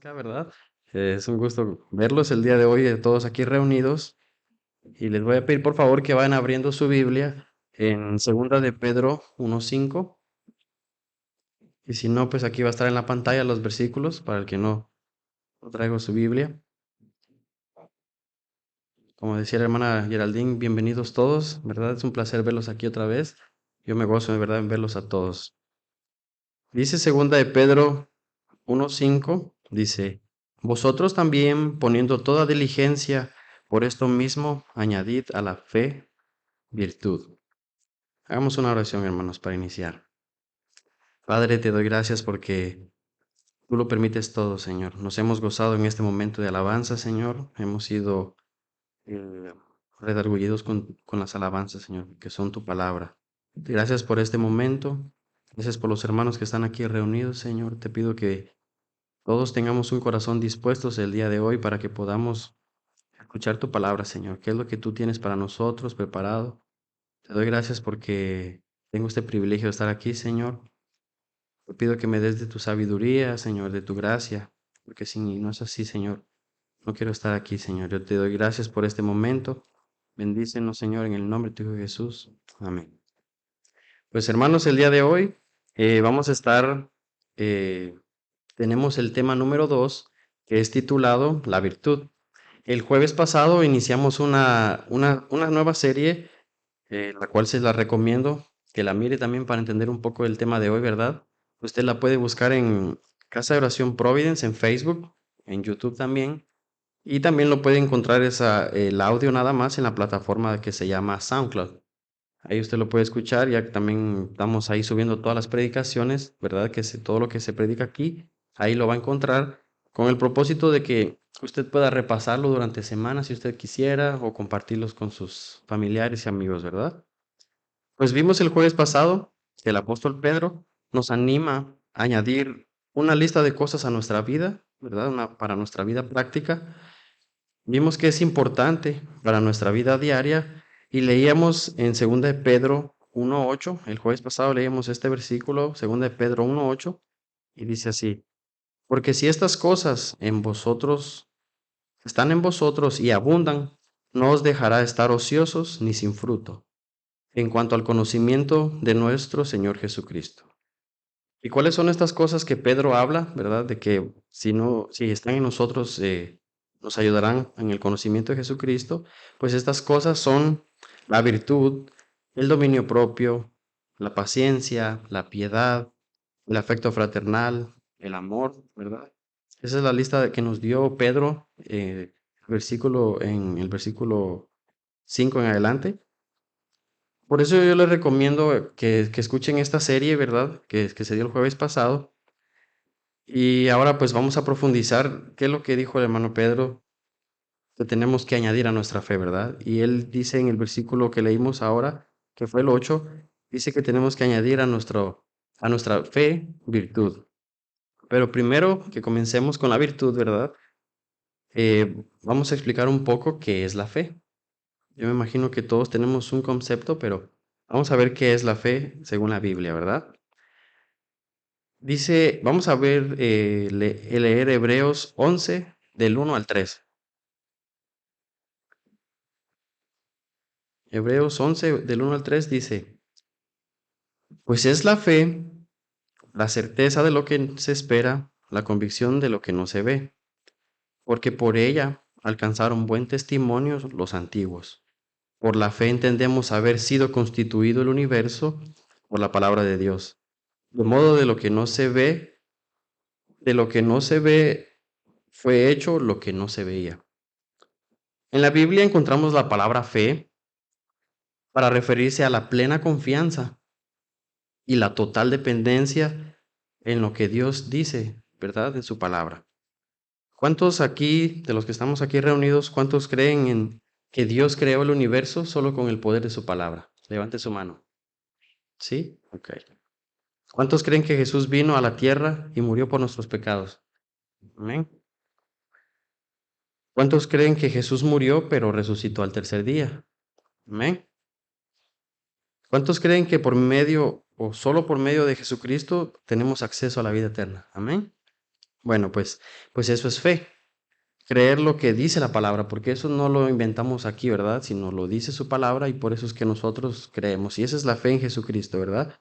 Acá, ¿verdad? Es un gusto verlos el día de hoy, todos aquí reunidos. Y les voy a pedir por favor que vayan abriendo su Biblia en Segunda de Pedro 1:5. Y si no, pues aquí va a estar en la pantalla los versículos para el que no traigo su Biblia. Como decía la hermana Geraldine, bienvenidos todos, ¿verdad? Es un placer verlos aquí otra vez. Yo me gozo de verdad en verlos a todos. Dice Segunda de Pedro 1:5, dice: Vosotros también, poniendo toda diligencia, por esto mismo añadid a la fe virtud. Hagamos una oración, hermanos, para iniciar. Padre, te doy gracias porque tú lo permites todo, Señor. Nos hemos gozado en este momento de alabanza, Señor. Hemos sido eh, redargullidos con las alabanzas, Señor, que son tu palabra. Gracias por este momento. Gracias por los hermanos que están aquí reunidos, Señor. Te pido que todos tengamos un corazón dispuestos el día de hoy para que podamos escuchar tu palabra, Señor. ¿Qué es lo que tú tienes para nosotros preparado? Te doy gracias porque tengo este privilegio de estar aquí, Señor. Te pido que me des de tu sabiduría, Señor, de tu gracia, porque si no es así, Señor, no quiero estar aquí, Señor. Yo te doy gracias por este momento. Bendícenos, Señor, en el nombre de tu Hijo Jesús. Amén. Pues hermanos, el día de hoy vamos a estar, eh, tenemos el tema número 2, que es titulado La virtud. El jueves pasado iniciamos una nueva serie, la cual se la recomiendo que la mire también para entender un poco el tema de hoy, ¿verdad? Usted la puede buscar en Casa de Oración Providence en Facebook, en YouTube también, y también lo puede encontrar el audio nada más en la plataforma que se llama SoundCloud. Ahí usted lo puede escuchar, ya que también estamos ahí subiendo todas las predicaciones, ¿verdad? Todo lo que se predica aquí, ahí lo va a encontrar con el propósito de que usted pueda repasarlo durante semanas si usted quisiera o compartirlos con sus familiares y amigos, ¿verdad? Pues vimos el jueves pasado que el apóstol Pedro nos anima a añadir una lista de cosas a nuestra vida, ¿verdad? Para nuestra vida práctica. Vimos que es importante para nuestra vida diaria y leíamos en 2 de Pedro 1:8. El jueves pasado leíamos este versículo, 2 de Pedro 1:8, y dice así: Porque si estas cosas están en vosotros y abundan, no os dejará estar ociosos ni sin fruto, en cuanto al conocimiento de nuestro Señor Jesucristo. ¿Y cuáles son estas cosas que Pedro habla, verdad? De que si están en nosotros, nos ayudarán en el conocimiento de Jesucristo. Pues estas cosas son la virtud, el dominio propio, la paciencia, la piedad, el afecto fraternal, el amor, ¿verdad? Esa es la lista que nos dio Pedro, en el versículo 5 en adelante. Por eso yo les recomiendo que escuchen esta serie, ¿verdad? Que se dio el jueves pasado. Y ahora pues vamos a profundizar qué es lo que dijo el hermano Pedro que tenemos que añadir a nuestra fe, ¿verdad? Y él dice en el versículo que leímos ahora, que fue el 8, dice que tenemos que añadir a nuestra fe virtud. Pero primero que comencemos con la virtud, ¿verdad? Vamos a explicar un poco qué es la fe. Yo me imagino que todos tenemos un concepto, pero vamos a ver qué es la fe según la Biblia, ¿verdad? Dice, vamos a ver, leer Hebreos 11 del 1 al 3. Hebreos 11 del 1 al 3 dice: Pues es la fe, la certeza de lo que se espera, la convicción de lo que no se ve, porque por ella alcanzaron buen testimonio los antiguos. Por la fe entendemos haber sido constituido el universo por la palabra de Dios, de modo de lo que no se ve fue hecho lo que no se veía. En la Biblia encontramos la palabra fe para referirse a la plena confianza y la total dependencia en lo que Dios dice, ¿verdad? En su palabra. ¿Cuántos aquí, de los que estamos aquí reunidos, cuántos creen en que Dios creó el universo solo con el poder de su palabra? Levante su mano. ¿Sí? Ok. ¿Cuántos creen que Jesús vino a la tierra y murió por nuestros pecados? Amén. ¿Cuántos creen que Jesús murió pero resucitó al tercer día? Amén. ¿Cuántos creen que por medio o solo por medio de Jesucristo tenemos acceso a la vida eterna? Amén. Bueno, pues eso es fe. Creer lo que dice la palabra, porque eso no lo inventamos aquí, ¿verdad? Sino lo dice su palabra y por eso es que nosotros creemos. Y esa es la fe en Jesucristo, ¿verdad?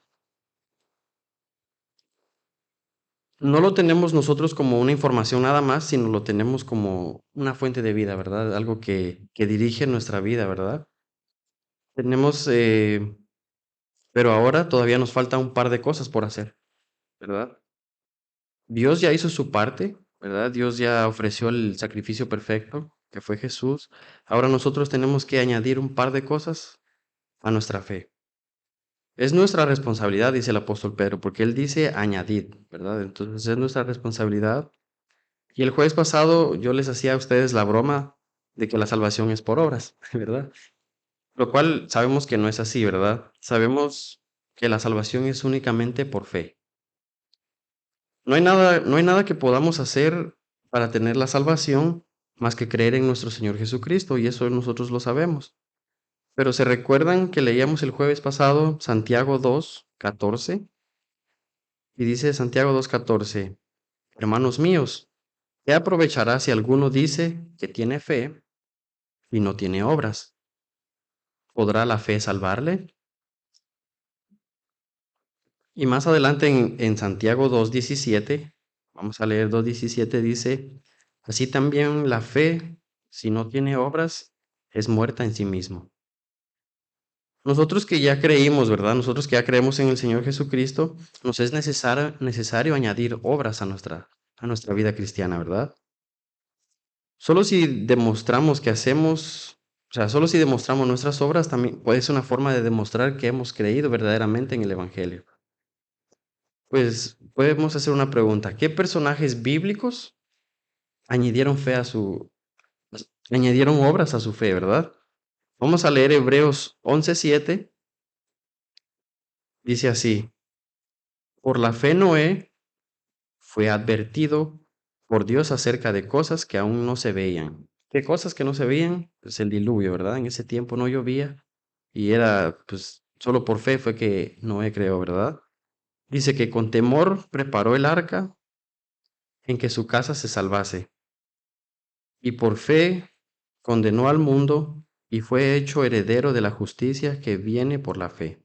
No lo tenemos nosotros como una información nada más, sino lo tenemos como una fuente de vida, ¿verdad? Algo que dirige nuestra vida, ¿verdad? Tenemos, pero ahora todavía nos falta un par de cosas por hacer, ¿verdad? Dios ya hizo su parte, ¿verdad? Dios ya ofreció el sacrificio perfecto, que fue Jesús. Ahora nosotros tenemos que añadir un par de cosas a nuestra fe. Es nuestra responsabilidad, dice el apóstol Pedro, porque él dice añadid, ¿verdad? Entonces es nuestra responsabilidad. Y el jueves pasado yo les hacía a ustedes la broma de que la salvación es por obras, ¿verdad? Lo cual sabemos que no es así, ¿verdad? Sabemos que la salvación es únicamente por fe. No hay nada que podamos hacer para tener la salvación más que creer en nuestro Señor Jesucristo, y eso nosotros lo sabemos. Pero ¿se recuerdan que leíamos el jueves pasado Santiago 2:14? Y dice Santiago 2:14, hermanos míos, ¿qué aprovechará si alguno dice que tiene fe y no tiene obras? ¿Podrá la fe salvarle? Y más adelante en Santiago 2:17, vamos a leer 2:17, dice, así también la fe, si no tiene obras, es muerta en sí mismo. Nosotros que ya creímos, ¿verdad? Nosotros que ya creemos en el Señor Jesucristo, nos es necesario añadir obras a nuestra vida cristiana, ¿verdad? Solo si demostramos que hacemos, o sea, solo si demostramos nuestras obras, también puede ser una forma de demostrar que hemos creído verdaderamente en el Evangelio. Pues podemos hacer una pregunta. ¿Qué personajes bíblicos añadieron añadieron obras a su fe, verdad? Vamos a leer Hebreos 11:7. Dice así, por la fe Noé fue advertido por Dios acerca de cosas que aún no se veían. ¿Qué cosas que no se veían? Pues el diluvio, ¿verdad? En ese tiempo no llovía y era, pues, solo por fe fue que Noé creó, ¿verdad? Dice que con temor preparó el arca en que su casa se salvase, y por fe condenó al mundo y fue hecho heredero de la justicia que viene por la fe.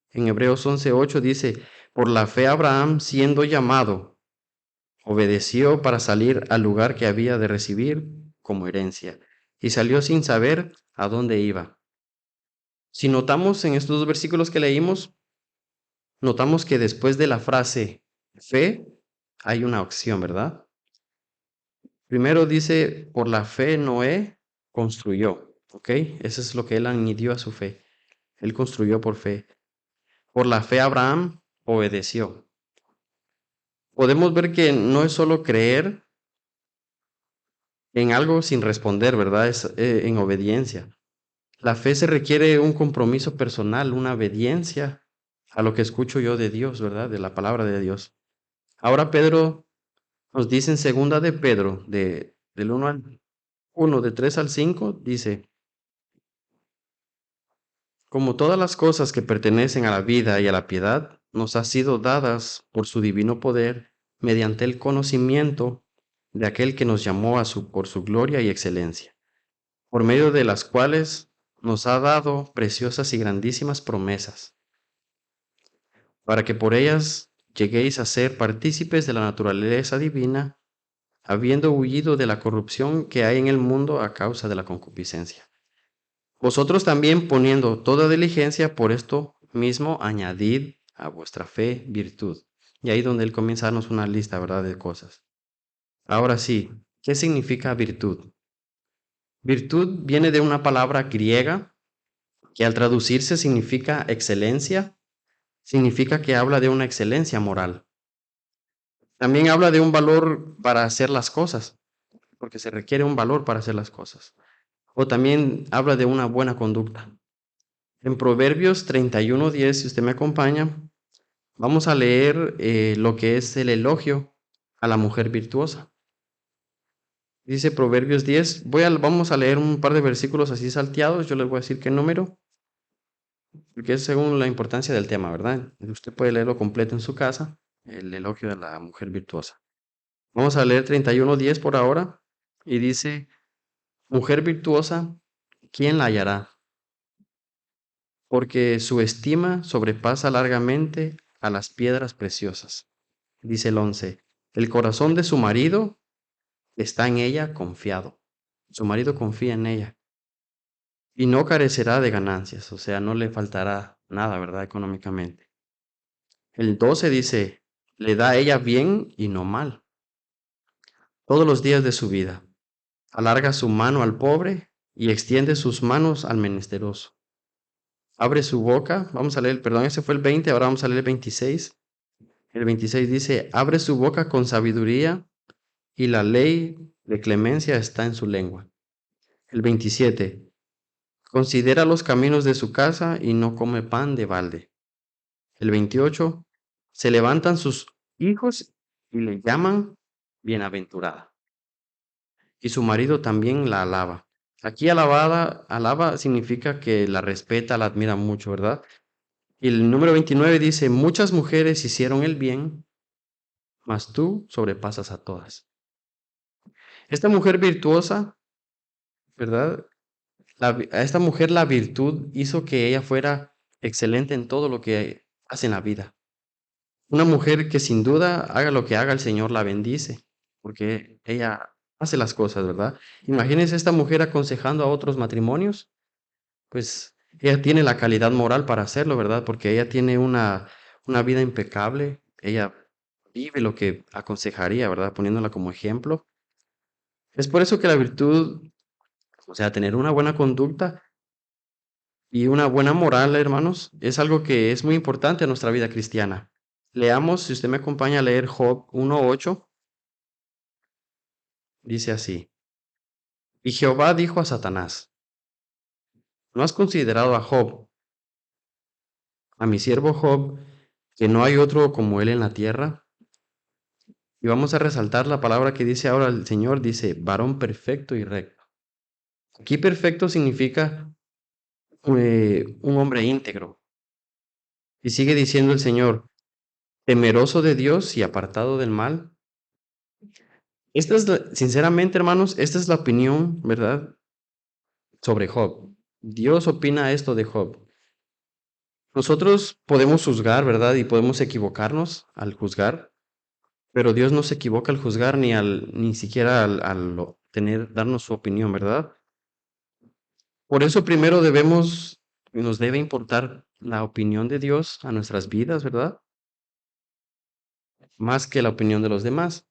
En Hebreos 11:8 dice, por la fe Abraham, siendo llamado, obedeció para salir al lugar que había de recibir como herencia, y salió sin saber a dónde iba. Si notamos en estos dos versículos que leímos, notamos que después de la frase fe hay una acción, ¿verdad? Primero dice, por la fe Noé construyó, ¿ok? Eso es lo que él añadió a su fe. Él construyó por fe. Por la fe Abraham obedeció. Podemos ver que no es solo creer en algo sin responder, ¿verdad? Es en obediencia. La fe se requiere un compromiso personal, una obediencia a lo que escucho yo de Dios, ¿verdad? De la palabra de Dios. Ahora Pedro nos dice en segunda de Pedro, del 1 de 3 al 5, dice, como todas las cosas que pertenecen a la vida y a la piedad, nos han sido dadas por su divino poder, mediante el conocimiento de aquel que nos llamó por su gloria y excelencia, por medio de las cuales nos ha dado preciosas y grandísimas promesas, para que por ellas lleguéis a ser partícipes de la naturaleza divina, habiendo huido de la corrupción que hay en el mundo a causa de la concupiscencia. Vosotros también poniendo toda diligencia por esto mismo, añadid a vuestra fe virtud. Y ahí donde él comienza a darnos una lista, ¿verdad?, de cosas. Ahora sí, ¿qué significa virtud? Virtud viene de una palabra griega que al traducirse significa excelencia, significa que habla de una excelencia moral. También habla de un valor para hacer las cosas, porque se requiere un valor para hacer las cosas. O también habla de una buena conducta. En Proverbios 31:10, si usted me acompaña, vamos a leer lo que es el elogio a la mujer virtuosa. Dice Proverbios 10, vamos a leer un par de versículos así salteados, yo les voy a decir qué número, porque es según la importancia del tema, ¿verdad? Usted puede leerlo completo en su casa, el elogio de la mujer virtuosa. Vamos a leer 31:10 por ahora. Y dice, mujer virtuosa, ¿quién la hallará? Porque su estima sobrepasa largamente a las piedras preciosas. Dice el 11, el corazón de su marido está en ella confiado. Su marido confía en ella y no carecerá de ganancias, o sea, no le faltará nada, ¿verdad? Económicamente. El 12 dice, le da a ella bien y no mal todos los días de su vida. Alarga su mano al pobre y extiende sus manos al menesteroso. Abre su boca, vamos a leer, perdón, ese fue el 20, ahora vamos a leer el 26. El 26 dice, abre su boca con sabiduría y la ley de clemencia está en su lengua. El 27, considera los caminos de su casa y no come pan de balde. El 28, se levantan sus hijos y le llaman bienaventurada. Y su marido también la alaba. Aquí alaba significa que la respeta, la admira mucho, ¿verdad? Y el número 29 dice, muchas mujeres hicieron el bien, mas tú sobrepasas a todas. Esta mujer virtuosa, ¿verdad? A esta mujer la virtud hizo que ella fuera excelente en todo lo que hace en la vida. Una mujer que sin duda haga lo que haga, el Señor la bendice, porque ella hace las cosas, ¿verdad? Imagínense esta mujer aconsejando a otros matrimonios, pues ella tiene la calidad moral para hacerlo, ¿verdad? Porque ella tiene una vida impecable, ella vive lo que aconsejaría, ¿verdad? Poniéndola como ejemplo. Es por eso que la virtud, o sea, tener una buena conducta y una buena moral, hermanos, es algo que es muy importante en nuestra vida cristiana. Leamos, si usted me acompaña a leer Job 1:8, dice así, y Jehová dijo a Satanás, ¿no has considerado a Job, a mi siervo Job, que no hay otro como él en la tierra? Y vamos a resaltar la palabra que dice ahora el Señor, dice, varón perfecto y recto. Aquí perfecto significa un hombre íntegro. Y sigue diciendo el Señor, temeroso de Dios y apartado del mal. Sinceramente, hermanos, esta es la opinión, ¿verdad? Sobre Job. Dios opina esto de Job. Nosotros podemos juzgar, ¿verdad? Y podemos equivocarnos al juzgar, pero Dios no se equivoca al juzgar ni siquiera al darnos su opinión, ¿verdad? Por eso primero nos debe importar la opinión de Dios a nuestras vidas, ¿verdad? Más que la opinión de los demás.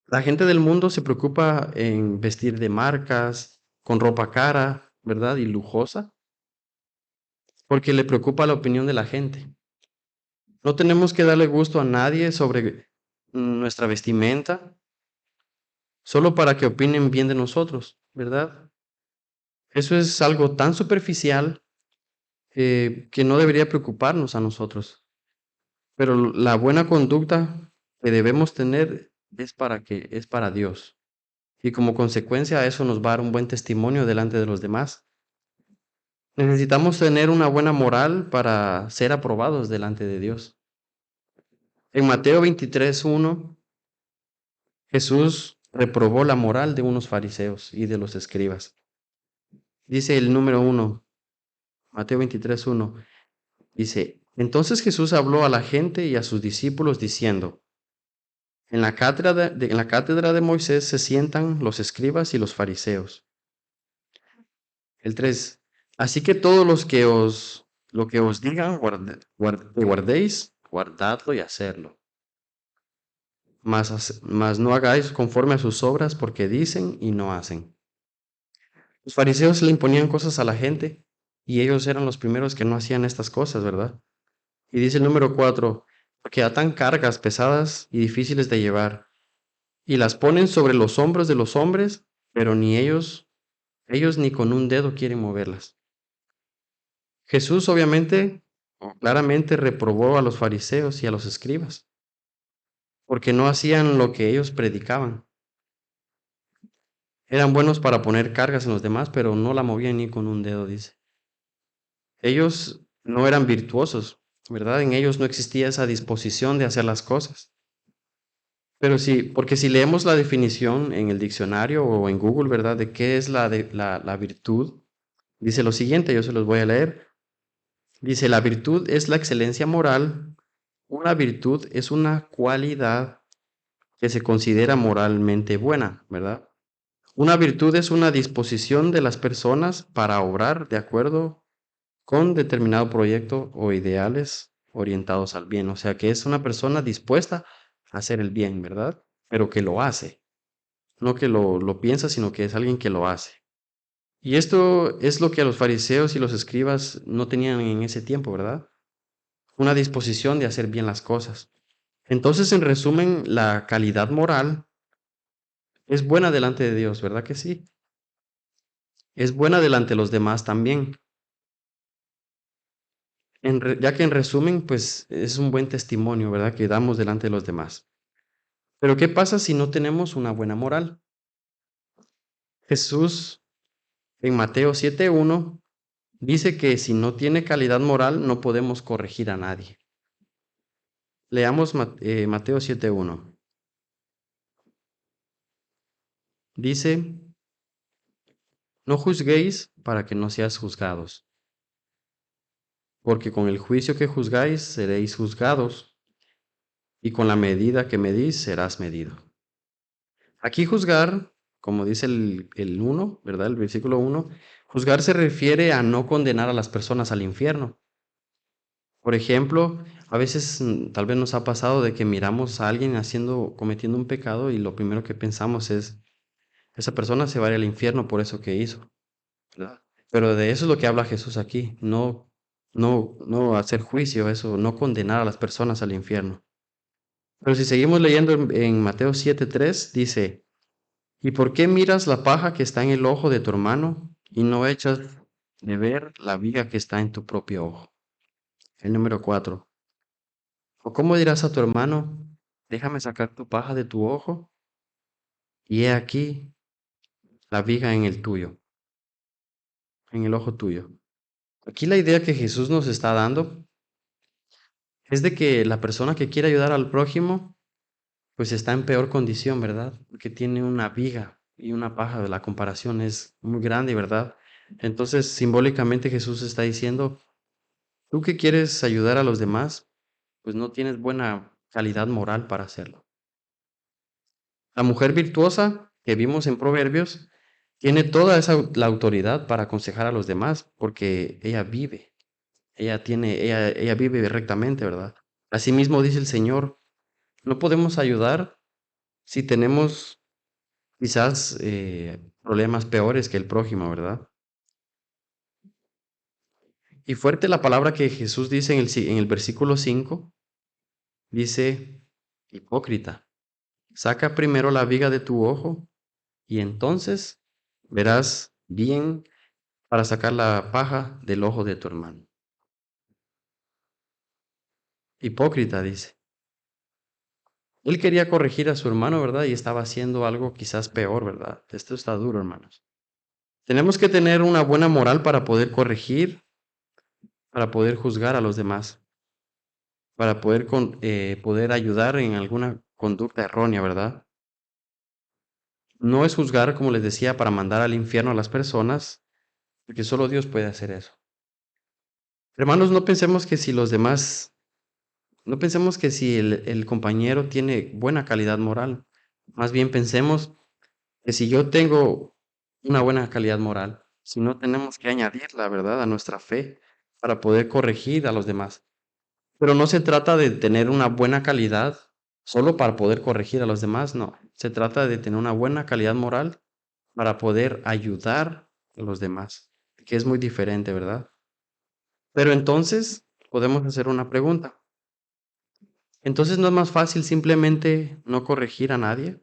La gente del mundo se preocupa en vestir de marcas, con ropa cara, ¿verdad? Y lujosa, porque le preocupa la opinión de la gente. No tenemos que darle gusto a nadie sobre nuestra vestimenta, solo para que opinen bien de nosotros, ¿verdad? Eso es algo tan superficial que no debería preocuparnos a nosotros. Pero la buena conducta que debemos tener es para Dios. Y como consecuencia, eso nos va a dar un buen testimonio delante de los demás. Necesitamos tener una buena moral para ser aprobados delante de Dios. En Mateo 23:1, Jesús reprobó la moral de unos fariseos y de los escribas. Dice el número 1, Mateo 23:1, dice, entonces Jesús habló a la gente y a sus discípulos diciendo, en la cátedra de Moisés se sientan los escribas y los fariseos. El 3, así que todos lo que os digan, guardéis, guardadlo y hacerlo. Mas no hagáis conforme a sus obras porque dicen y no hacen. Los fariseos le imponían cosas a la gente y ellos eran los primeros que no hacían estas cosas, ¿verdad? Y dice el número 4, porque atan cargas pesadas y difíciles de llevar y las ponen sobre los hombros de los hombres, pero ni ellos ni con un dedo quieren moverlas. Jesús obviamente, o claramente reprobó a los fariseos y a los escribas, porque no hacían lo que ellos predicaban. Eran buenos para poner cargas en los demás, pero no la movían ni con un dedo, dice. Ellos no eran virtuosos, ¿verdad? En ellos no existía esa disposición de hacer las cosas. Pero sí, porque si leemos la definición en el diccionario o en Google, ¿verdad? De qué es la virtud, dice lo siguiente, yo se los voy a leer. Dice, la virtud es la excelencia moral. Una virtud es una cualidad que se considera moralmente buena, ¿verdad? Una virtud es una disposición de las personas para obrar de acuerdo con determinado proyecto o ideales orientados al bien. O sea, que es una persona dispuesta a hacer el bien, ¿verdad? Pero que lo hace. No que lo piensa, sino que es alguien que lo hace. Y esto es lo que los fariseos y los escribas no tenían en ese tiempo, ¿verdad? Una disposición de hacer bien las cosas. Entonces, en resumen, la calidad moral es buena delante de Dios, ¿verdad que sí? Es buena delante de los demás también. Ya que en resumen, pues es un buen testimonio, ¿verdad? Que damos delante de los demás. Pero ¿qué pasa si no tenemos una buena moral? Jesús en Mateo 7:1 dice que si no tiene calidad moral no podemos corregir a nadie. Leamos Mateo 7:1. Dice, no juzguéis para que no seáis juzgados, porque con el juicio que juzgáis seréis juzgados, y con la medida que medís serás medido. Aquí juzgar, como dice el 1, ¿verdad? El versículo 1, juzgar se refiere a no condenar a las personas al infierno. Por ejemplo, a veces tal vez nos ha pasado de que miramos a alguien cometiendo un pecado y lo primero que pensamos es, esa persona se va a ir al infierno por eso que hizo, ¿verdad? Pero de eso es lo que habla Jesús aquí, no hacer juicio, eso, no condenar a las personas al infierno. Pero si seguimos leyendo en Mateo 7:3, dice, ¿y por qué miras la paja que está en el ojo de tu hermano y no echas de ver la viga que está en tu propio ojo? El número 4. ¿O cómo dirás a tu hermano, déjame sacar tu paja de tu ojo y he aquí la viga en el tuyo, en el ojo tuyo? Aquí la idea que Jesús nos está dando es de que la persona que quiere ayudar al prójimo, pues está en peor condición, ¿verdad? Porque tiene una viga y una paja, la comparación es muy grande, ¿verdad? Entonces, simbólicamente Jesús está diciendo, tú que quieres ayudar a los demás, pues no tienes buena calidad moral para hacerlo. La mujer virtuosa que vimos en Proverbios tiene toda la autoridad para aconsejar a los demás porque ella vive rectamente, ¿verdad? Asimismo dice el Señor, no podemos ayudar si tenemos quizás problemas peores que el prójimo, ¿verdad? Y fuerte la palabra que Jesús dice en el versículo 5, dice, hipócrita, saca primero la viga de tu ojo y entonces verás bien para sacar la paja del ojo de tu hermano. Hipócrita, dice. Él quería corregir a su hermano, ¿verdad? Y estaba haciendo algo quizás peor, ¿verdad? Esto está duro, hermanos. Tenemos que tener una buena moral para poder corregir, para poder juzgar a los demás, para poder ayudar en alguna conducta errónea, ¿verdad? No es juzgar, como les decía, para mandar al infierno a las personas, porque solo Dios puede hacer eso. Hermanos, no pensemos que si el compañero tiene buena calidad moral, más bien pensemos que si yo tengo una buena calidad moral, si no tenemos que añadirla, ¿verdad?, a nuestra fe para poder corregir a los demás. Pero no se trata de tener una buena calidad solo para poder corregir a los demás, no. Se trata de tener una buena calidad moral para poder ayudar a los demás, que es muy diferente, ¿verdad? Pero entonces podemos hacer una pregunta. Entonces, ¿no es más fácil simplemente no corregir a nadie?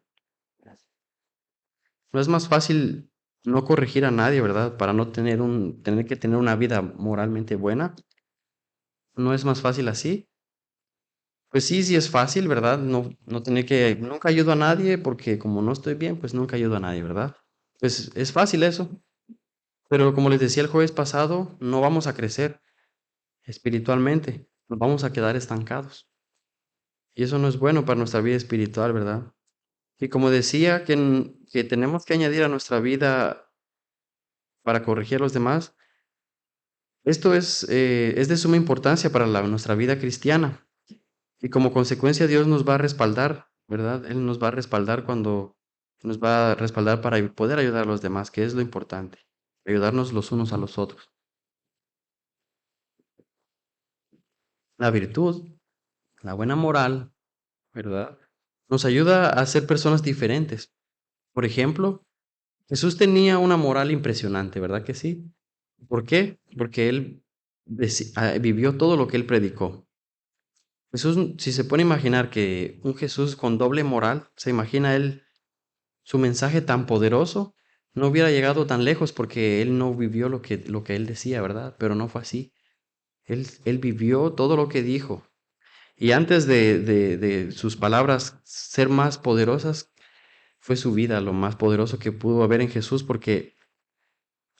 ¿No es más fácil no corregir a nadie, verdad? Para no tener que tener una vida moralmente buena. ¿No es más fácil así? Pues sí, sí es fácil, ¿verdad? No tener que, nunca ayudo a nadie porque como no estoy bien, pues nunca ayudo a nadie, ¿verdad? Pues es fácil eso. Pero como les decía el jueves pasado, no vamos a crecer espiritualmente, nos vamos a quedar estancados. Y eso no es bueno para nuestra vida espiritual, ¿verdad? Y como decía, que tenemos que añadir a nuestra vida para corregir a los demás, esto es de suma importancia para nuestra vida cristiana. Y como consecuencia, Dios nos va a respaldar, ¿verdad? Él nos va a respaldar cuando nos va a respaldar para poder ayudar a los demás, que es lo importante, ayudarnos los unos a los otros. La virtud, la buena moral, ¿verdad? Nos ayuda a ser personas diferentes. Por ejemplo, Jesús tenía una moral impresionante, ¿verdad que sí? ¿Por qué? Porque él vivió todo lo que él predicó. Jesús, si se pone a imaginar que un Jesús con doble moral, se imagina él su mensaje tan poderoso, no hubiera llegado tan lejos porque él no vivió lo que él decía, ¿verdad? Pero no fue así. Él vivió todo lo que dijo. Y antes de sus palabras ser más poderosas, fue su vida lo más poderoso que pudo haber en Jesús, porque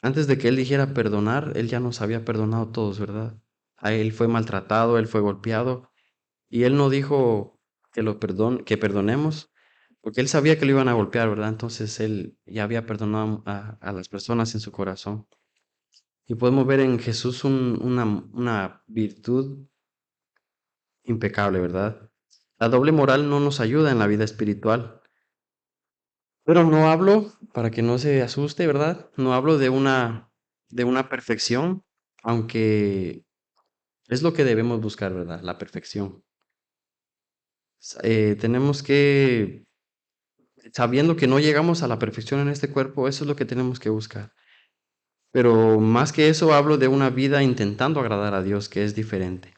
antes de que él dijera perdonar, él ya nos había perdonado a todos, ¿verdad? A él fue maltratado, él fue golpeado, y él no dijo que perdonemos, porque él sabía que lo iban a golpear, ¿verdad? Entonces él ya había perdonado a las personas en su corazón. Y podemos ver en Jesús una virtud impecable, ¿verdad? La doble moral no nos ayuda en la vida espiritual. Pero no hablo, para que no se asuste, ¿verdad? No hablo de una perfección, aunque es lo que debemos buscar, ¿verdad? La perfección. Tenemos que, sabiendo que no llegamos a la perfección en este cuerpo, eso es lo que tenemos que buscar. Pero más que eso, hablo de una vida intentando agradar a Dios, que es diferente.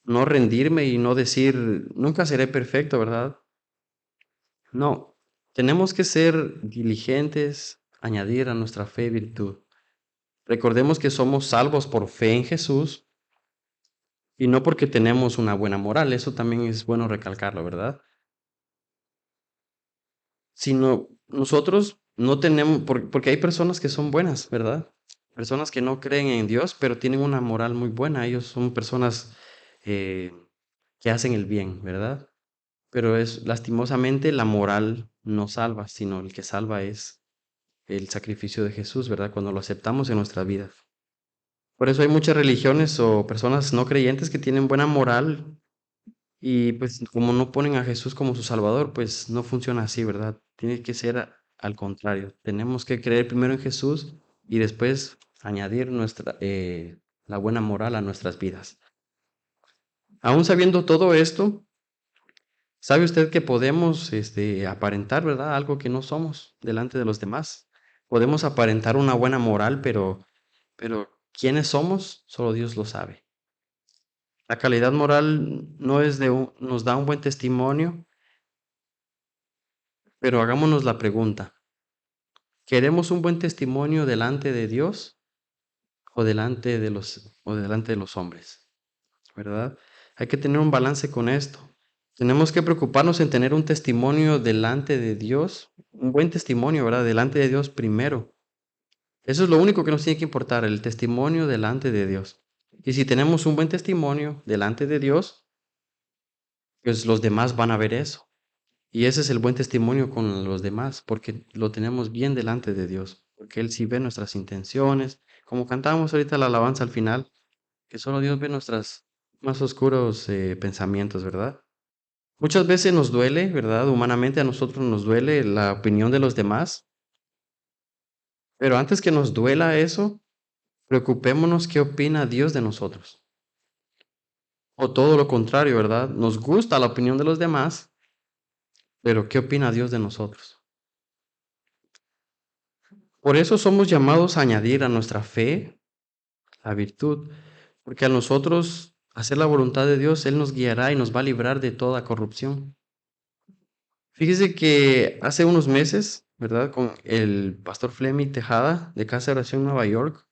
No rendirme y no decir, nunca seré perfecto, ¿verdad? No, tenemos que ser diligentes, añadir a nuestra fe virtud. Recordemos que somos salvos por fe en Jesús y no porque tenemos una buena moral, eso también es bueno recalcarlo, ¿verdad? Sino nosotros no tenemos, porque hay personas que son buenas, ¿verdad? Personas que no creen en Dios, pero tienen una moral muy buena. Ellos son personas eh, que hacen el bien, ¿verdad? Pero es lastimosamente la moral no salva, sino el que salva es el sacrificio de Jesús, ¿verdad? Cuando lo aceptamos en nuestra vida. Por eso hay muchas religiones o personas no creyentes que tienen buena moral y pues como no ponen a Jesús como su Salvador, pues no funciona así, ¿verdad? Tiene que ser al contrario. Tenemos que creer primero en Jesús y después añadir la buena moral a nuestras vidas. Aún sabiendo todo esto, ¿sabe usted que podemos aparentar, ¿verdad? Algo que no somos delante de los demás? Podemos aparentar una buena moral, pero ¿quiénes somos? Solo Dios lo sabe. La calidad moral no es nos da un buen testimonio, pero hagámonos la pregunta, ¿queremos un buen testimonio delante de Dios o delante de los hombres? ¿Verdad? Hay que tener un balance con esto. Tenemos que preocuparnos en tener un testimonio delante de Dios, un buen testimonio, ¿verdad? Delante de Dios primero. Eso es lo único que nos tiene que importar, el testimonio delante de Dios. Y si tenemos un buen testimonio delante de Dios, pues los demás van a ver eso. Y ese es el buen testimonio con los demás, porque lo tenemos bien delante de Dios, porque Él sí ve nuestras intenciones, como cantábamos ahorita la alabanza al final, que solo Dios ve nuestros más oscuros pensamientos, ¿verdad? Muchas veces nos duele, ¿verdad? Humanamente a nosotros nos duele la opinión de los demás, pero antes que nos duela eso, preocupémonos qué opina Dios de nosotros. O todo lo contrario, ¿verdad? Nos gusta la opinión de los demás, pero ¿qué opina Dios de nosotros? Por eso somos llamados a añadir a nuestra fe la virtud, porque a nosotros hacer la voluntad de Dios, Él nos guiará y nos va a librar de toda corrupción. Fíjese que hace unos meses, ¿verdad? Con el pastor Fleming Tejada de Casa de Oración Nueva York,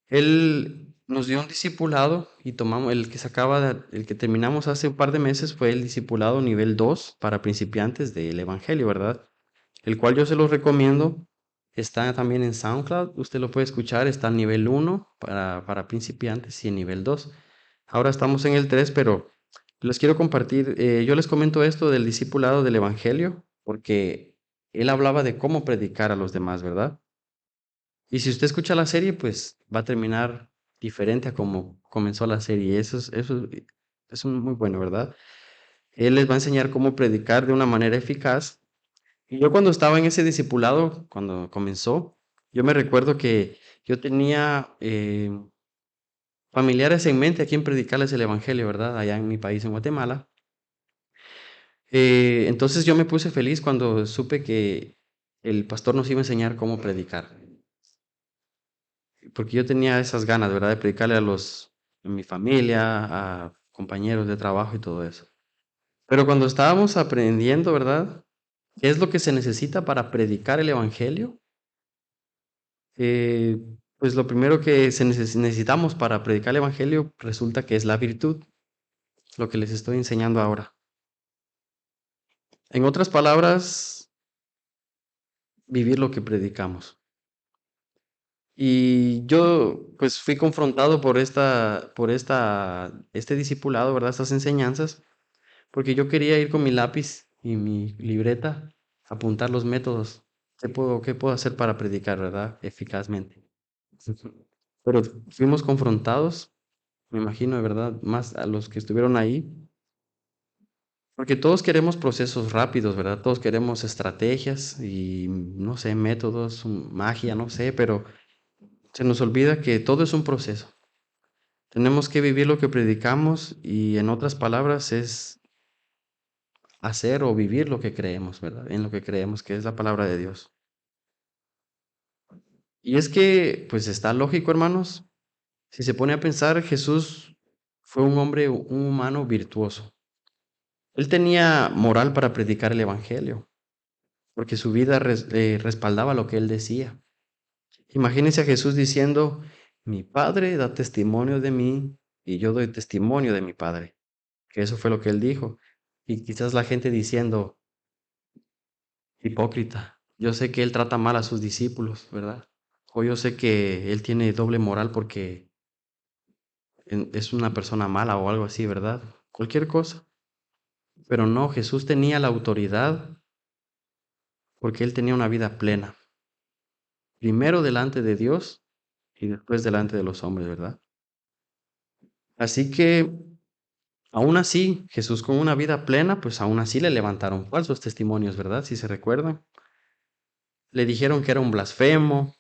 él nos dio un discipulado y tomamos el que terminamos hace un par de meses fue el discipulado nivel 2 para principiantes del Evangelio, ¿verdad? El cual yo se los recomiendo. Está también en SoundCloud, usted lo puede escuchar, está en nivel 1 para principiantes y en nivel 2. Ahora estamos en el 3, pero Les quiero compartir, yo les comento esto del discipulado del Evangelio, porque él hablaba de cómo predicar a los demás, ¿verdad? Y si usted escucha la serie, pues va a terminar diferente a como comenzó la serie. Eso es muy bueno, ¿verdad? Él les va a enseñar cómo predicar de una manera eficaz. Y yo cuando estaba en ese discipulado, cuando comenzó, yo me recuerdo que yo tenía familiares en mente a quien predicarles el Evangelio, ¿verdad? Allá en mi país, en Guatemala. Entonces yo me puse feliz cuando supe que el pastor nos iba a enseñar cómo predicar, porque yo tenía esas ganas, ¿verdad? De predicarle a mi familia, a compañeros de trabajo y todo eso. Pero cuando estábamos aprendiendo, ¿verdad? ¿Qué es lo que se necesita para predicar el Evangelio? Eh, pues lo primero que necesitamos para predicar el Evangelio resulta que es la virtud, lo que les estoy enseñando ahora. En otras palabras, vivir lo que predicamos. Y yo, pues, fui confrontado este discipulado, ¿verdad? Estas enseñanzas, porque yo quería ir con mi lápiz y mi libreta, a apuntar los métodos. ¿Qué puedo hacer para predicar, verdad? Eficazmente. Pero fuimos confrontados, me imagino, de verdad, más a los que estuvieron ahí, porque todos queremos procesos rápidos, ¿verdad? Todos queremos estrategias y, no sé, métodos, magia, no sé, pero se nos olvida que todo es un proceso. Tenemos que vivir lo que predicamos y en otras palabras es hacer o vivir lo que creemos, ¿verdad? En lo que creemos que es la palabra de Dios. Y es que, pues está lógico, hermanos. Si se pone a pensar, Jesús fue un hombre, un humano virtuoso. Él tenía moral para predicar el Evangelio, porque su vida respaldaba lo que él decía. Imagínense a Jesús diciendo, mi Padre da testimonio de mí y yo doy testimonio de mi Padre. Que eso fue lo que él dijo. Y quizás la gente diciendo, hipócrita, yo sé que él trata mal a sus discípulos, ¿verdad? O yo sé que él tiene doble moral porque es una persona mala o algo así, ¿verdad? Cualquier cosa. Pero no, Jesús tenía la autoridad porque él tenía una vida plena. Primero delante de Dios y después delante de los hombres, ¿verdad? Así que, aún así, Jesús con una vida plena, pues aún así le levantaron falsos testimonios, ¿verdad? Si se recuerdan. Le dijeron que era un blasfemo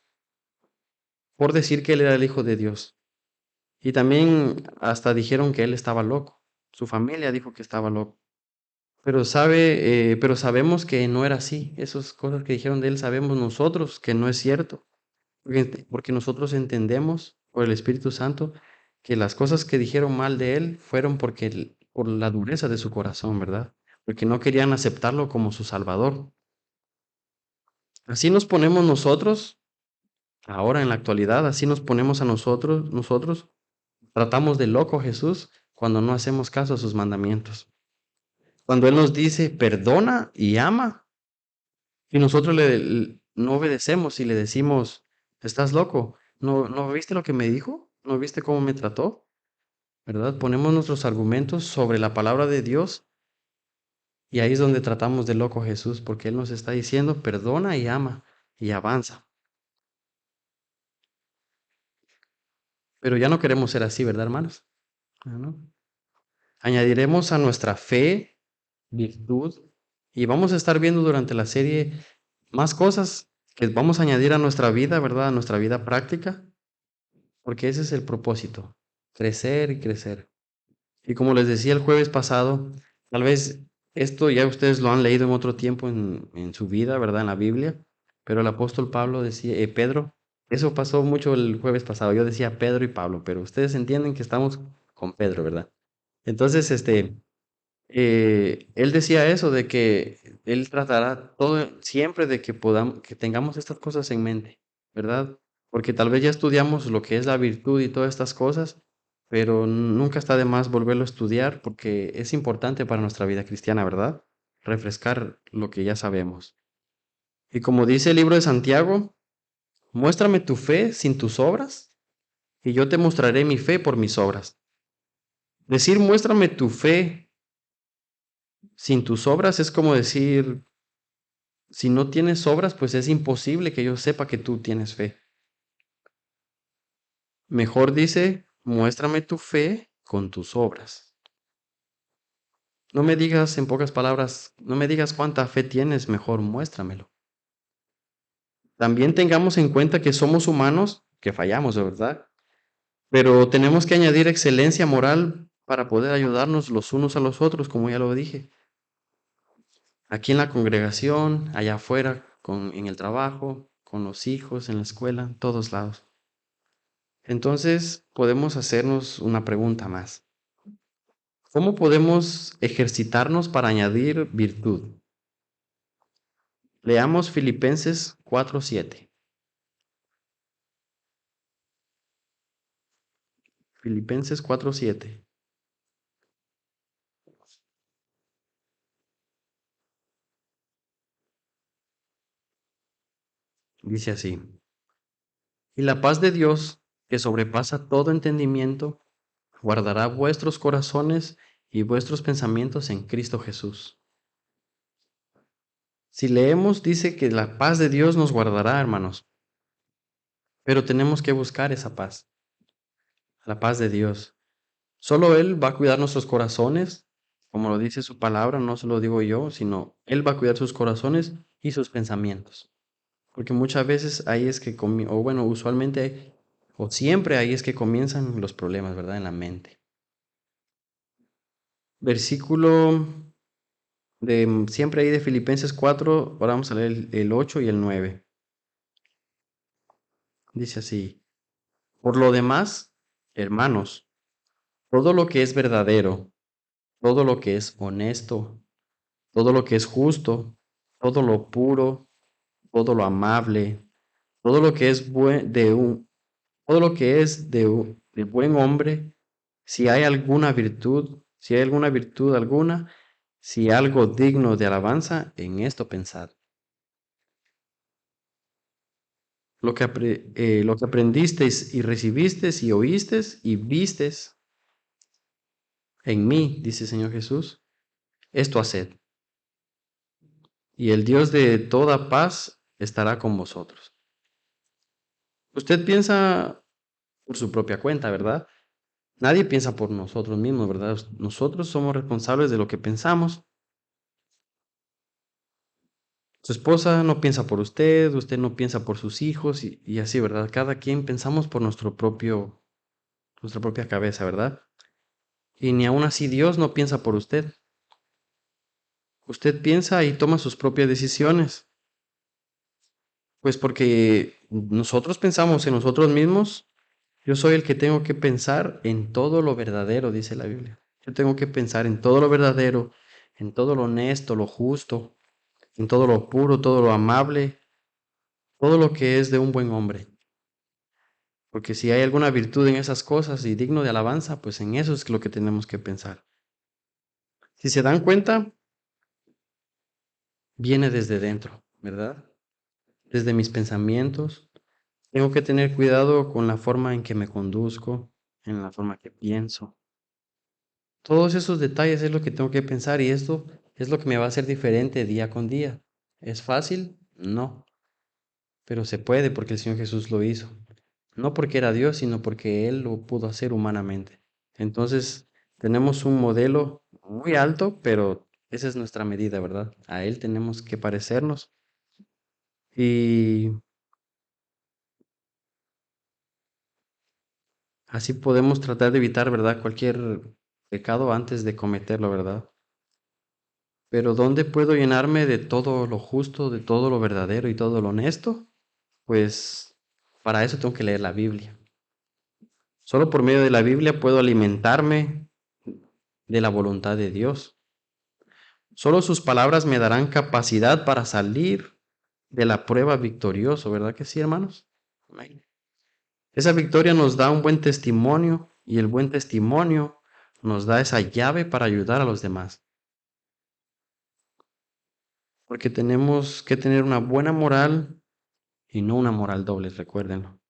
por decir que él era el Hijo de Dios. Y también hasta dijeron que él estaba loco. Su familia dijo que estaba loco. Pero sabemos que no era así. Esas cosas que dijeron de él sabemos nosotros que no es cierto. Porque nosotros entendemos por el Espíritu Santo que las cosas que dijeron mal de él fueron por la dureza de su corazón, ¿verdad? Porque no querían aceptarlo como su Salvador. Así nos ponemos nosotros, ahora en la actualidad, así nos ponemos a nosotros tratamos de loco a Jesús cuando no hacemos caso a sus mandamientos. Cuando Él nos dice perdona y ama, y nosotros no obedecemos y le decimos, estás loco, ¿no viste lo que me dijo? ¿No viste cómo me trató? ¿Verdad? Ponemos nuestros argumentos sobre la palabra de Dios y ahí es donde tratamos de loco a Jesús, porque Él nos está diciendo perdona y ama y avanza. Pero ya no queremos ser así, ¿verdad, hermanos? ¿No? Añadiremos a nuestra fe virtud y vamos a estar viendo durante la serie más cosas que vamos a añadir a nuestra vida, ¿verdad? A nuestra vida práctica, porque ese es el propósito, crecer y crecer. Y como les decía el jueves pasado, tal vez esto ya ustedes lo han leído en otro tiempo en su vida, ¿verdad? En la Biblia, pero el apóstol Pablo decía, Pedro, eso pasó mucho el jueves pasado, yo decía Pedro y Pablo, pero ustedes entienden que estamos con Pedro, ¿verdad? Entonces, él decía eso, de que él tratará todo siempre de que podamos, que tengamos estas cosas en mente, ¿verdad? Porque tal vez ya estudiamos lo que es la virtud y todas estas cosas, pero nunca está de más volverlo a estudiar porque es importante para nuestra vida cristiana, ¿verdad? Refrescar lo que ya sabemos. Y como dice el libro de Santiago, muéstrame tu fe sin tus obras y yo te mostraré mi fe por mis obras. Decir muéstrame tu fe sin tus obras es como decir, si no tienes obras, pues es imposible que yo sepa que tú tienes fe. Mejor dice, muéstrame tu fe con tus obras. No me digas en pocas palabras, no me digas cuánta fe tienes, mejor muéstramelo. También tengamos en cuenta que somos humanos, que fallamos, de verdad, pero tenemos que añadir excelencia moral para poder ayudarnos los unos a los otros, como ya lo dije. Aquí en la congregación, allá afuera, en el trabajo, con los hijos, en la escuela, en todos lados. Entonces, podemos hacernos una pregunta más. ¿Cómo podemos ejercitarnos para añadir virtud? Leamos Filipenses 4:7. Filipenses 4:7. Dice así: Y la paz de Dios, que sobrepasa todo entendimiento, guardará vuestros corazones y vuestros pensamientos en Cristo Jesús. Si leemos, dice que la paz de Dios nos guardará, hermanos, pero tenemos que buscar esa paz, la paz de Dios. Solo Él va a cuidar nuestros corazones, como lo dice su palabra, no se lo digo yo, sino Él va a cuidar sus corazones y sus pensamientos. Porque muchas veces ahí es que, o bueno, usualmente, o siempre ahí es que comienzan los problemas, ¿verdad? En la mente. Versículo siempre ahí de Filipenses 4, ahora vamos a leer el 8 y el 9. Dice así: Por lo demás, hermanos, todo lo que es verdadero, todo lo que es honesto, todo lo que es justo, todo lo puro, todo lo amable, todo lo que es todo lo que es de buen hombre, si hay alguna virtud, si hay alguna virtud alguna, si algo digno de alabanza, en esto pensad. Lo que aprendisteis y recibisteis y oísteis y visteis en mí, dice el Señor Jesús, esto haced, y el Dios de toda paz estará con vosotros. Usted piensa por su propia cuenta, ¿verdad? Nadie piensa por nosotros mismos, ¿verdad? Nosotros somos responsables de lo que pensamos. Su esposa no piensa por usted no piensa por sus hijos y así, ¿verdad? Cada quien pensamos por nuestra propia cabeza, ¿verdad? Y ni aun así Dios no piensa por usted. Usted piensa y toma sus propias decisiones. Pues porque nosotros pensamos en nosotros mismos. Yo soy el que tengo que pensar en todo lo verdadero, dice la Biblia. Yo tengo que pensar en todo lo verdadero, en todo lo honesto, lo justo, en todo lo puro, todo lo amable, todo lo que es de un buen hombre. Porque si hay alguna virtud en esas cosas y digno de alabanza, pues en eso es lo que tenemos que pensar. Si se dan cuenta, viene desde dentro, ¿verdad? Desde mis pensamientos. Tengo que tener cuidado con la forma en que me conduzco, en la forma que pienso. Todos esos detalles es lo que tengo que pensar y esto es lo que me va a hacer diferente día con día. ¿Es fácil? No, pero se puede porque el Señor Jesús lo hizo. No porque era Dios, sino porque Él lo pudo hacer humanamente. Entonces, tenemos un modelo muy alto, pero esa es nuestra medida, ¿verdad? A Él tenemos que parecernos y así podemos tratar de evitar, ¿verdad? Cualquier pecado antes de cometerlo, ¿verdad? Pero ¿dónde puedo llenarme de todo lo justo, de todo lo verdadero y todo lo honesto? Pues para eso tengo que leer la Biblia. Solo por medio de la Biblia puedo alimentarme de la voluntad de Dios. Solo sus palabras me darán capacidad para salir de la prueba victorioso, ¿verdad que sí, hermanos? Amén. Esa victoria nos da un buen testimonio y el buen testimonio nos da esa llave para ayudar a los demás. Porque tenemos que tener una buena moral y no una moral doble, recuérdenlo.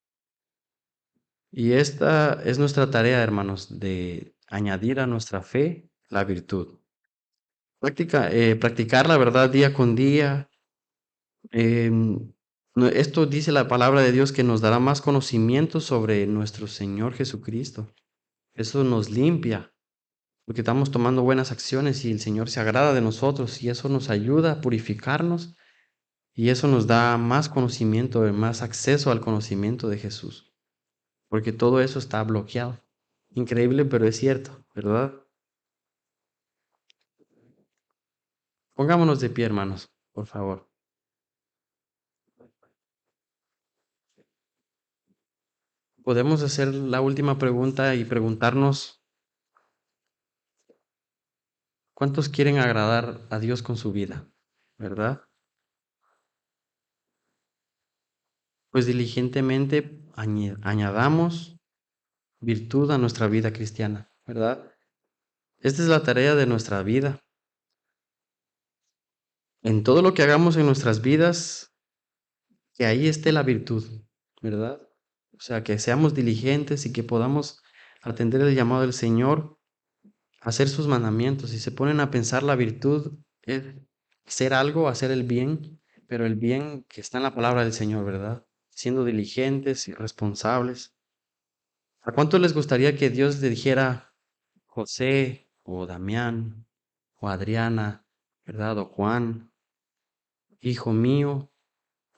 Y esta es nuestra tarea, hermanos, de añadir a nuestra fe la virtud. practicar la verdad día con día. Esto dice la palabra de Dios que nos dará más conocimiento sobre nuestro Señor Jesucristo. Eso nos limpia, porque estamos tomando buenas acciones y el Señor se agrada de nosotros y eso nos ayuda a purificarnos y eso nos da más conocimiento, más acceso al conocimiento de Jesús, porque todo eso está bloqueado. Increíble, pero es cierto, ¿verdad? Pongámonos de pie, hermanos, por favor. Podemos hacer la última pregunta y preguntarnos, ¿cuántos quieren agradar a Dios con su vida? ¿Verdad? Pues diligentemente añadamos virtud a nuestra vida cristiana, ¿verdad? Esta es la tarea de nuestra vida. En todo lo que hagamos en nuestras vidas, que ahí esté la virtud, ¿verdad? O sea, que seamos diligentes y que podamos atender el llamado del Señor, hacer sus mandamientos. Si se ponen a pensar, la virtud es hacer algo, hacer el bien, pero el bien que está en la palabra del Señor, ¿verdad? Siendo diligentes y responsables. ¿A cuánto les gustaría que Dios le dijera José o Damián o Adriana, ¿verdad? O Juan, hijo mío,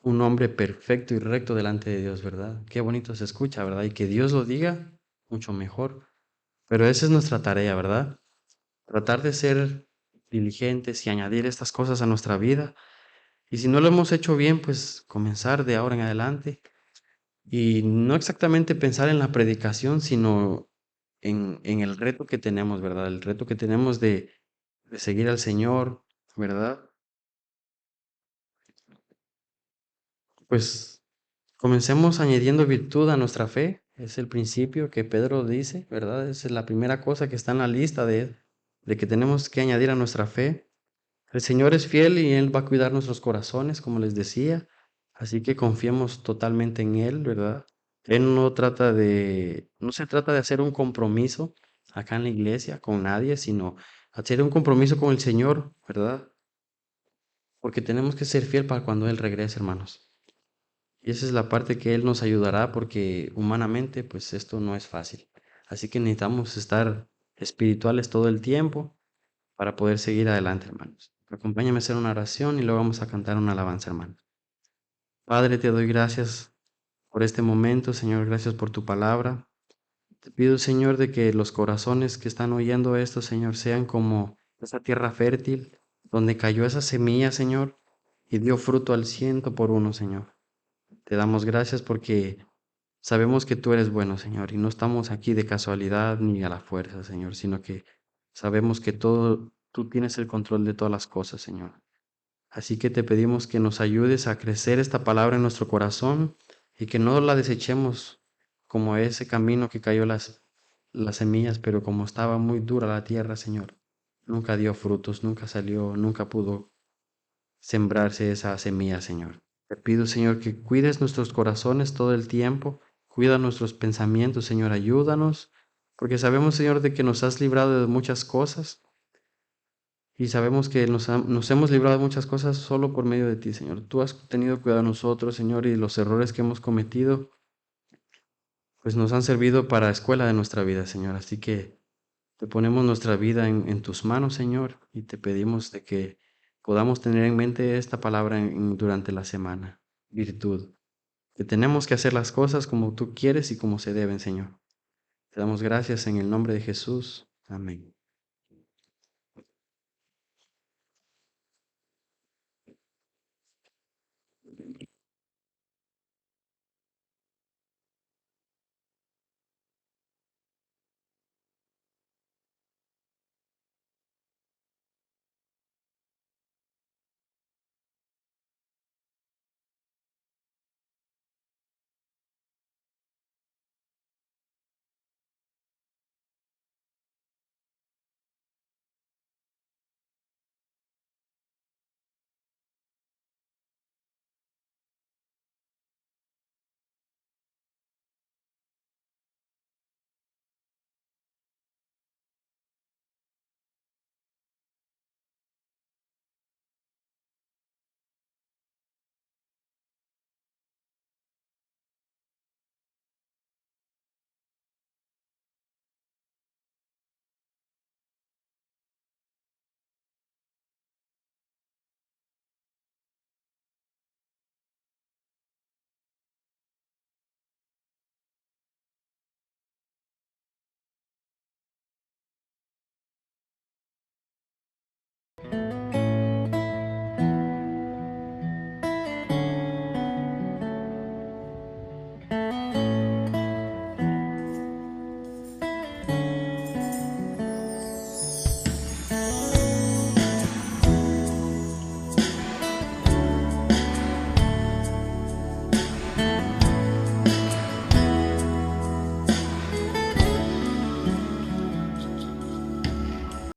un hombre perfecto y recto delante de Dios, ¿verdad? Qué bonito se escucha, ¿verdad? Y que Dios lo diga, mucho mejor. Pero esa es nuestra tarea, ¿verdad? Tratar de ser diligentes y añadir estas cosas a nuestra vida. Y si no lo hemos hecho bien, pues comenzar de ahora en adelante. Y no exactamente pensar en la predicación, sino en el reto que tenemos, ¿verdad? El reto que tenemos de seguir al Señor, ¿verdad? Pues comencemos añadiendo virtud a nuestra fe. Es el principio que Pedro dice, ¿verdad? Esa es la primera cosa que está en la lista de que tenemos que añadir a nuestra fe. El Señor es fiel y Él va a cuidar nuestros corazones, como les decía. Así que confiemos totalmente en Él, ¿verdad? Él no se trata de hacer un compromiso acá en la iglesia con nadie, sino hacer un compromiso con el Señor, ¿verdad? Porque tenemos que ser fiel para cuando Él regrese, hermanos. Y esa es la parte que Él nos ayudará porque humanamente, pues esto no es fácil. Así que necesitamos estar espirituales todo el tiempo para poder seguir adelante, hermanos. Acompáñame a hacer una oración y luego vamos a cantar una alabanza, hermano. Padre, te doy gracias por este momento, Señor, gracias por tu palabra. Te pido, Señor, de que los corazones que están oyendo esto, Señor, sean como esa tierra fértil donde cayó esa semilla, Señor, y dio fruto al 100 por 1, Señor. Te damos gracias porque sabemos que tú eres bueno, Señor, y no estamos aquí de casualidad ni a la fuerza, Señor, sino que sabemos que tú tienes el control de todas las cosas, Señor. Así que te pedimos que nos ayudes a crecer esta palabra en nuestro corazón y que no la desechemos como ese camino que cayó las semillas, pero como estaba muy dura la tierra, Señor, nunca dio frutos, nunca salió, nunca pudo sembrarse esa semilla, Señor. Te pido, Señor, que cuides nuestros corazones todo el tiempo, cuida nuestros pensamientos, Señor, ayúdanos, porque sabemos, Señor, de que nos has librado de muchas cosas y sabemos que nos hemos librado de muchas cosas solo por medio de ti, Señor. Tú has tenido cuidado de nosotros, Señor, y los errores que hemos cometido, pues nos han servido para escuela de nuestra vida, Señor. Así que te ponemos nuestra vida en tus manos, Señor, y te pedimos de que podamos tener en mente esta palabra durante la semana, virtud, que tenemos que hacer las cosas como tú quieres y como se deben, Señor. Te damos gracias en el nombre de Jesús. Amén.